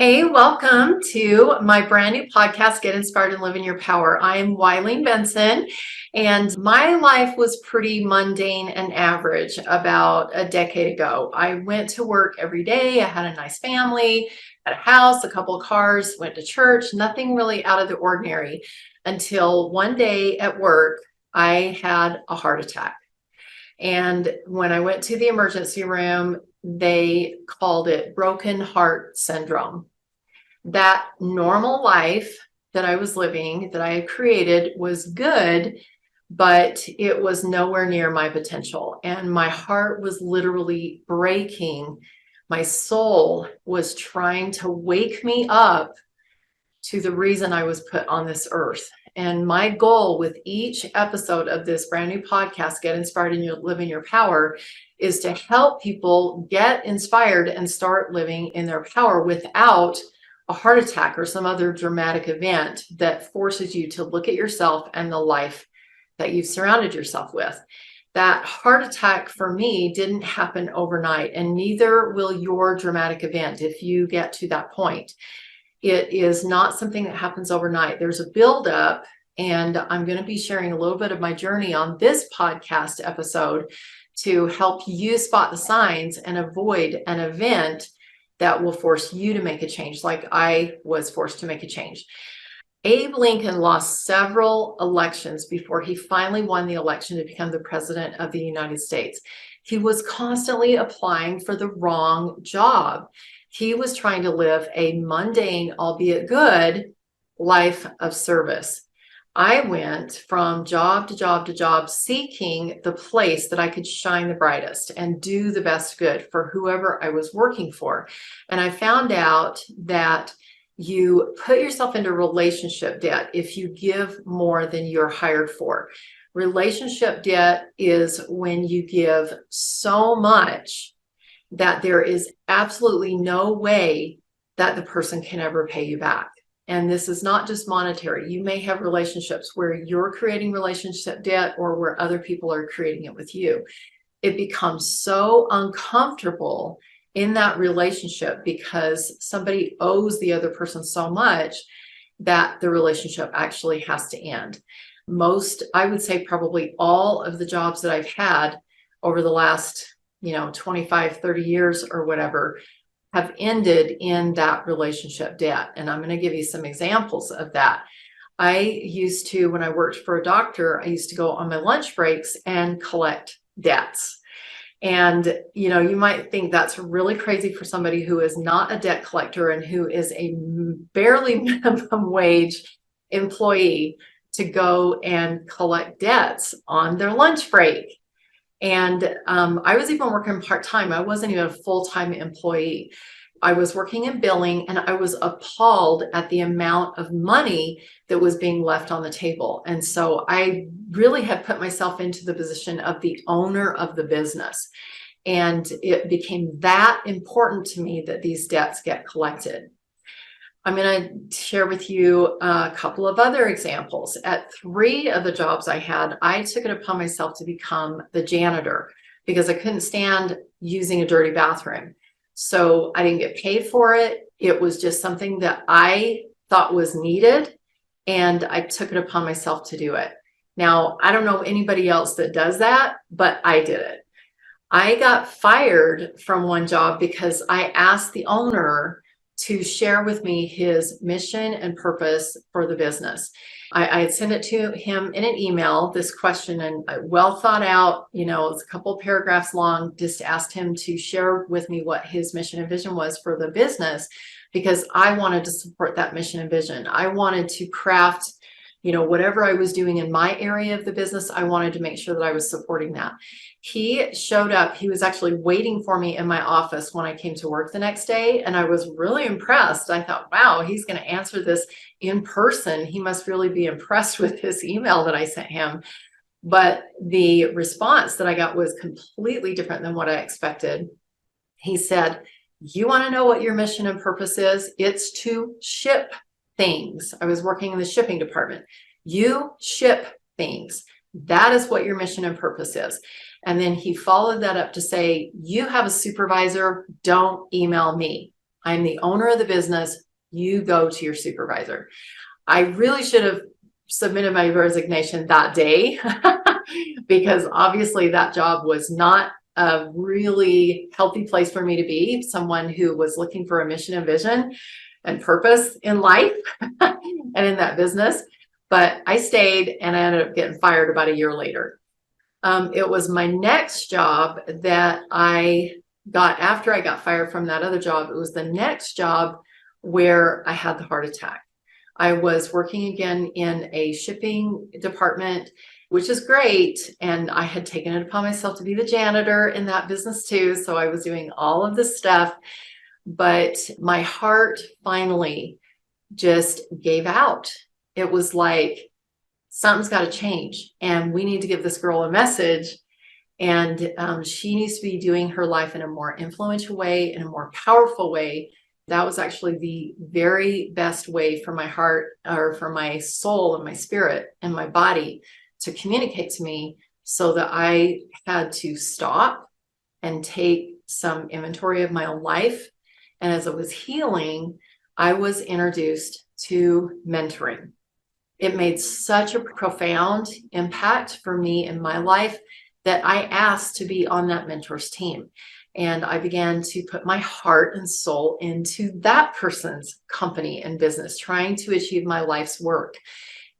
Hey, welcome to my brand new podcast, Get Inspired and Live in Your Power. I'm Wileen Benson, and my life was pretty mundane and average about a decade ago. I went to work every day. I had a nice family, had a house, a couple of cars, went to church, nothing really out of the ordinary until one day at work, I had a heart attack. And when I went to the emergency room, they called it broken heart syndrome. That normal life that I was living, that I had created, was good, but it was nowhere near my potential. And my heart was literally breaking. My soul was trying to wake me up to the reason I was put on this earth. And my goal with each episode of this brand new podcast, Get Inspired and Live in Your Power, is to help people get inspired and start living in their power without a heart attack or some other dramatic event that forces you to look at yourself and the life that you've surrounded yourself with. That heart attack for me didn't happen overnight, and neither will your dramatic event if you get to that point. It is not something that happens overnight. There's a buildup, and I'm going to be sharing a little bit of my journey on this podcast episode to help you spot the signs and avoid an event that will force you to make a change, like I was forced to make a change. Abe Lincoln lost several elections before he finally won the election to become the president of the United States. He was constantly applying for the wrong job. He was trying to live a mundane, albeit good, life of service. I went from job to job to job, seeking the place that I could shine the brightest and do the best good for whoever I was working for. And I found out that you put yourself into relationship debt if you give more than you're hired for. Relationship debt is when you give so much that there is absolutely no way that the person can ever pay you back. And this is not just monetary. You may have relationships where you're creating relationship debt or where other people are creating it with you. It becomes so uncomfortable in that relationship because somebody owes the other person so much that the relationship actually has to end. Most, I would say probably all of the jobs that I've had over the last 25, 30 years or whatever, have ended in that relationship debt. And I'm going to give you some examples of that. I used to, when I worked for a doctor, I used to go on my lunch breaks and collect debts. And, you might think that's really crazy for somebody who is not a debt collector and who is a barely minimum wage employee to go and collect debts on their lunch break. And I was even working part-time. I wasn't even a full-time employee. I was working in billing, and I was appalled at the amount of money that was being left on the table. And so I really had put myself into the position of the owner of the business. And it became that important to me that these debts get collected. I'm going to share with you a couple of other examples. At 3 of the jobs I had, I took it upon myself to become the janitor because I couldn't stand using a dirty bathroom. So I didn't get paid for it. It was just something that I thought was needed, and I took it upon myself to do it. Now, I don't know anybody else that does that, but I did it. I got fired from one job because I asked the owner to share with me his mission and purpose for the business. I had sent it to him in an email, this question, and well thought out, it's a couple of paragraphs long, just asked him to share with me what his mission and vision was for the business, because I wanted to support that mission and vision. I wanted to craft, whatever I was doing in my area of the business, I wanted to make sure that I was supporting that. He showed up. He was actually waiting for me in my office when I came to work the next day. And I was really impressed. I thought, wow, he's going to answer this in person. He must really be impressed with this email that I sent him. But the response that I got was completely different than what I expected. He said, "You want to know what your mission and purpose is? It's to ship things." I was working in the shipping department. You ship things. That is what your mission and purpose is. And then he followed that up to say, "You have a supervisor, don't email me." I'm the owner of the business. You go to your supervisor. I really should have submitted my resignation that day because obviously that job was not a really healthy place for me to be. Someone who was looking for a mission and vision and purpose in life and in that business. But I stayed and I ended up getting fired about a year later. It was my next job that I got after I got fired from that other job. It was the next job where I had the heart attack. I was working again in a shipping department, which is great. And I had taken it upon myself to be the janitor in that business too. So I was doing all of this stuff, but my heart finally just gave out. It was like, something's got to change and we need to give this girl a message. And she needs to be doing her life in a more influential way, in a more powerful way. That was actually the very best way for my heart or for my soul and my spirit and my body to communicate to me, so that I had to stop and take some inventory of my own life. And as I was healing, I was introduced to mentoring. It made such a profound impact for me in my life that I asked to be on that mentor's team. And I began to put my heart and soul into that person's company and business, trying to achieve my life's work.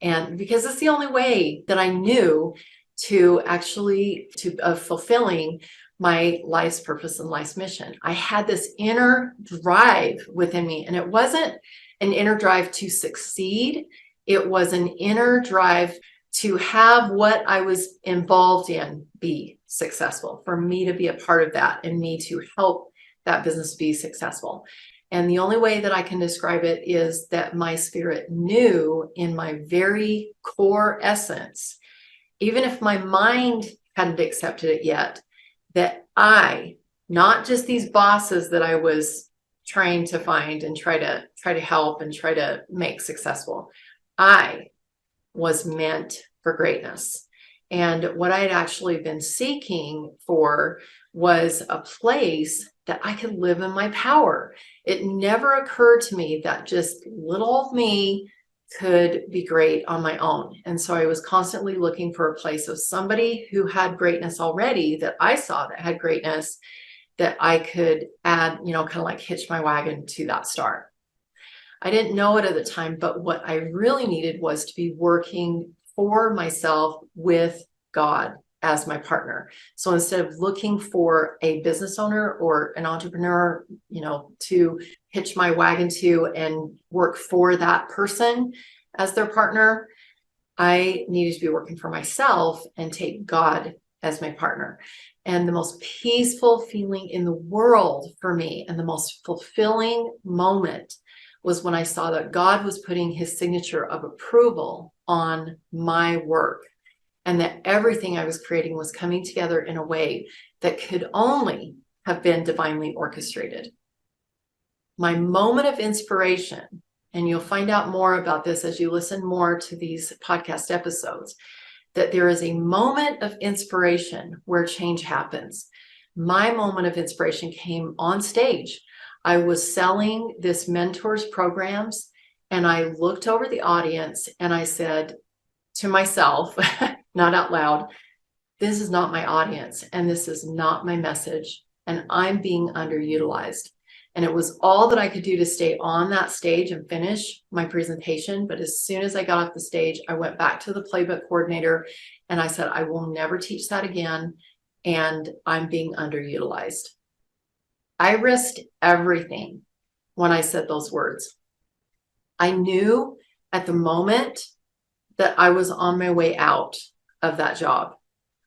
And because it's the only way that I knew to actually fulfilling my life's purpose and life's mission. I had this inner drive within me, and it wasn't an inner drive to succeed. It was an inner drive to have what I was involved in be successful, for me to be a part of that and me to help that business be successful. And the only way that I can describe it is that my spirit knew in my very core essence, even if my mind hadn't accepted it yet, that I, not just these bosses that I was trying to find and try to help and try to make successful, I was meant for greatness. And what I had actually been seeking for was a place that I could live in my power. It never occurred to me that just little old me could be great on my own. And so I was constantly looking for a place of somebody who had greatness already, that I saw that had greatness, that I could add, kind of like hitch my wagon to that star. I didn't know it at the time, but what I really needed was to be working for myself with God as my partner. So instead of looking for a business owner or an entrepreneur, to hitch my wagon to and work for that person as their partner, I needed to be working for myself and take God as my partner. And the most peaceful feeling in the world for me, and the most fulfilling moment, was when I saw that God was putting his signature of approval on my work, and that everything I was creating was coming together in a way that could only have been divinely orchestrated. My moment of inspiration, and you'll find out more about this as you listen more to these podcast episodes, that there is a moment of inspiration where change happens. My moment of inspiration came on stage. I was selling this mentors programs, and I looked over the audience and I said to myself, not out loud, this is not my audience and this is not my message, and I'm being underutilized. And it was all that I could do to stay on that stage and finish my presentation. But as soon as I got off the stage, I went back to the playbook coordinator and I said, I will never teach that again, and I'm being underutilized. I risked everything when I said those words. I knew at the moment that I was on my way out of that job.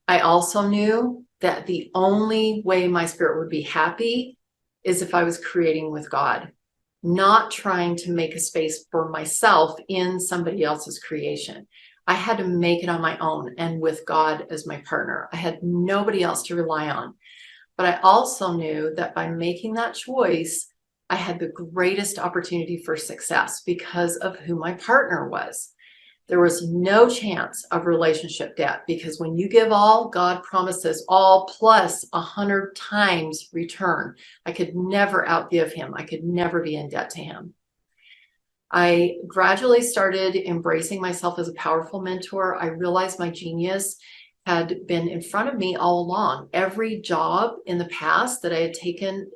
I also knew that the only way my spirit would be happy is if I was creating with God, not trying to make a space for myself in somebody else's creation. I had to make it on my own and with God as my partner. I had nobody else to rely on. But I also knew that by making that choice, I had the greatest opportunity for success because of who my partner was. There was no chance of relationship debt, because when you give all, God promises all plus 100 times return. I could never outgive him. I could never be in debt to him. I gradually started embracing myself as a powerful mentor. I realized my genius had been in front of me all along. Every job in the past that I had taken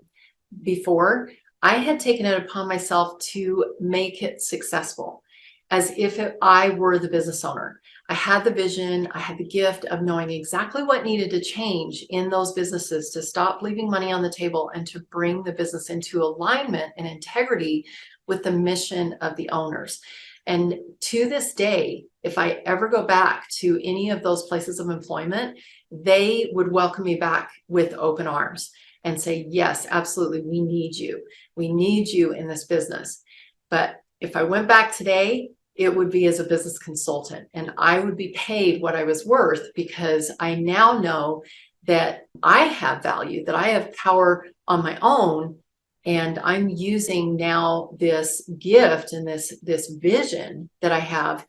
before, I had taken it upon myself to make it successful, as if I were the business owner. I had the vision, I had the gift of knowing exactly what needed to change in those businesses to stop leaving money on the table and to bring the business into alignment and integrity with the mission of the owners. And to this day, if I ever go back to any of those places of employment, they would welcome me back with open arms and say, yes, absolutely, we need you. We need you in this business. But if I went back today, it would be as a business consultant, and I would be paid what I was worth, because I now know that I have value, that I have power on my own. And I'm using now this gift and this vision that I have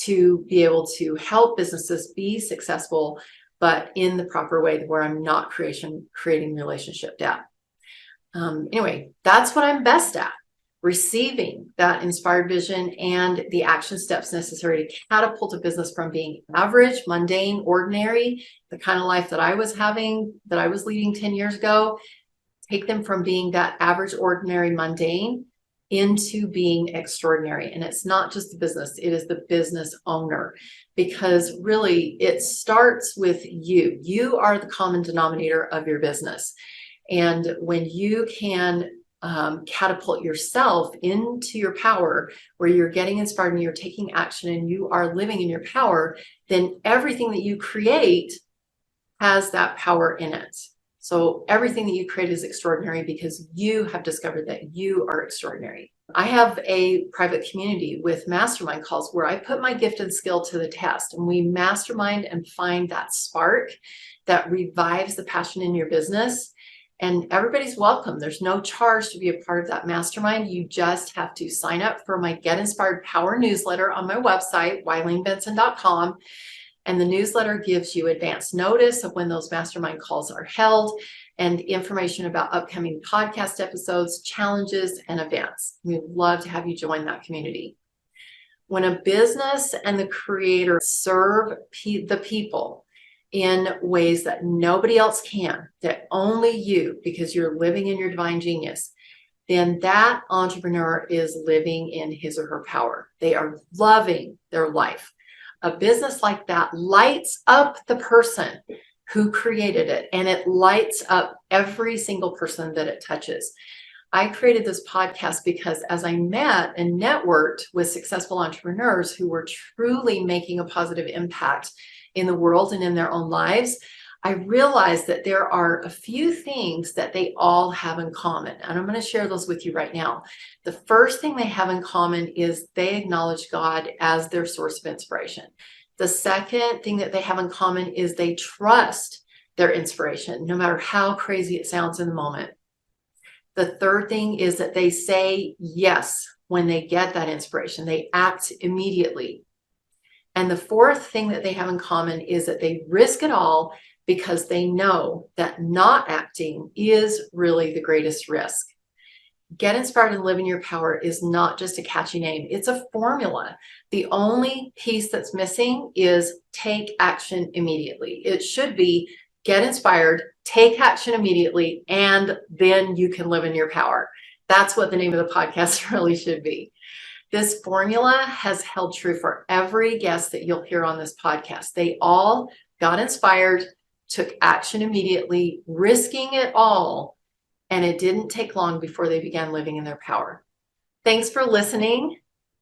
to be able to help businesses be successful, but in the proper way, where I'm not creating relationship debt. Anyway, that's what I'm best at: receiving that inspired vision and the action steps necessary to catapult a business from being average, mundane, ordinary, the kind of life that I was having, that I was leading 10 years ago, take them from being that average, ordinary, mundane into being extraordinary. And it's not just the business, it is the business owner, because really it starts with you. You are the common denominator of your business. And when you can catapult yourself into your power, where you're getting inspired and you're taking action and you are living in your power, then everything that you create has that power in it. So everything that you create is extraordinary, because you have discovered that you are extraordinary. I have a private community with mastermind calls where I put my gift and skill to the test, and we mastermind and find that spark that revives the passion in your business. And everybody's welcome. There's no charge to be a part of that mastermind. You just have to sign up for my Get Inspired Power newsletter on my website, WileenBenson.com. And the newsletter gives you advance notice of when those mastermind calls are held, and information about upcoming podcast episodes, challenges, and events. We'd love to have you join that community. When a business and the creator serve the people in ways that nobody else can, that only you, because you're living in your divine genius, then that entrepreneur is living in his or her power. They are loving their life. A business like that lights up the person who created it, and it lights up every single person that it touches. I created this podcast because as I met and networked with successful entrepreneurs who were truly making a positive impact in the world and in their own lives, I realized that there are a few things that they all have in common. And I'm going to share those with you right now. The first thing they have in common is they acknowledge God as their source of inspiration. The second thing that they have in common is they trust their inspiration, no matter how crazy it sounds in the moment. The third thing is that they say yes when they get that inspiration. They act immediately. And the fourth thing that they have in common is that they risk it all, because they know that not acting is really the greatest risk. Get Inspired and Live in Your Power is not just a catchy name. It's a formula. The only piece that's missing is take action immediately. It should be get inspired, take action immediately, and then you can live in your power. That's what the name of the podcast really should be. This formula has held true for every guest that you'll hear on this podcast. They all got inspired, took action immediately, risking it all, and it didn't take long before they began living in their power. Thanks for listening.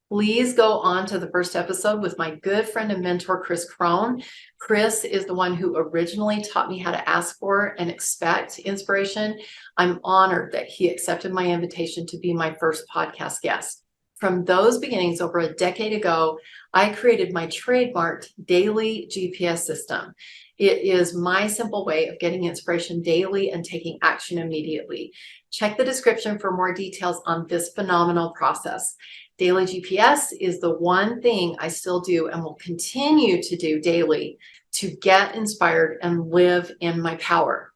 Please go on to the first episode with my good friend and mentor, Chris Crone. Chris is the one who originally taught me how to ask for and expect inspiration. I'm honored that he accepted my invitation to be my first podcast guest. From those beginnings over a decade ago, I created my trademarked daily GPS system. It is my simple way of getting inspiration daily and taking action immediately. Check the description for more details on this phenomenal process. Daily GPS is the one thing I still do and will continue to do daily to get inspired and live in my power.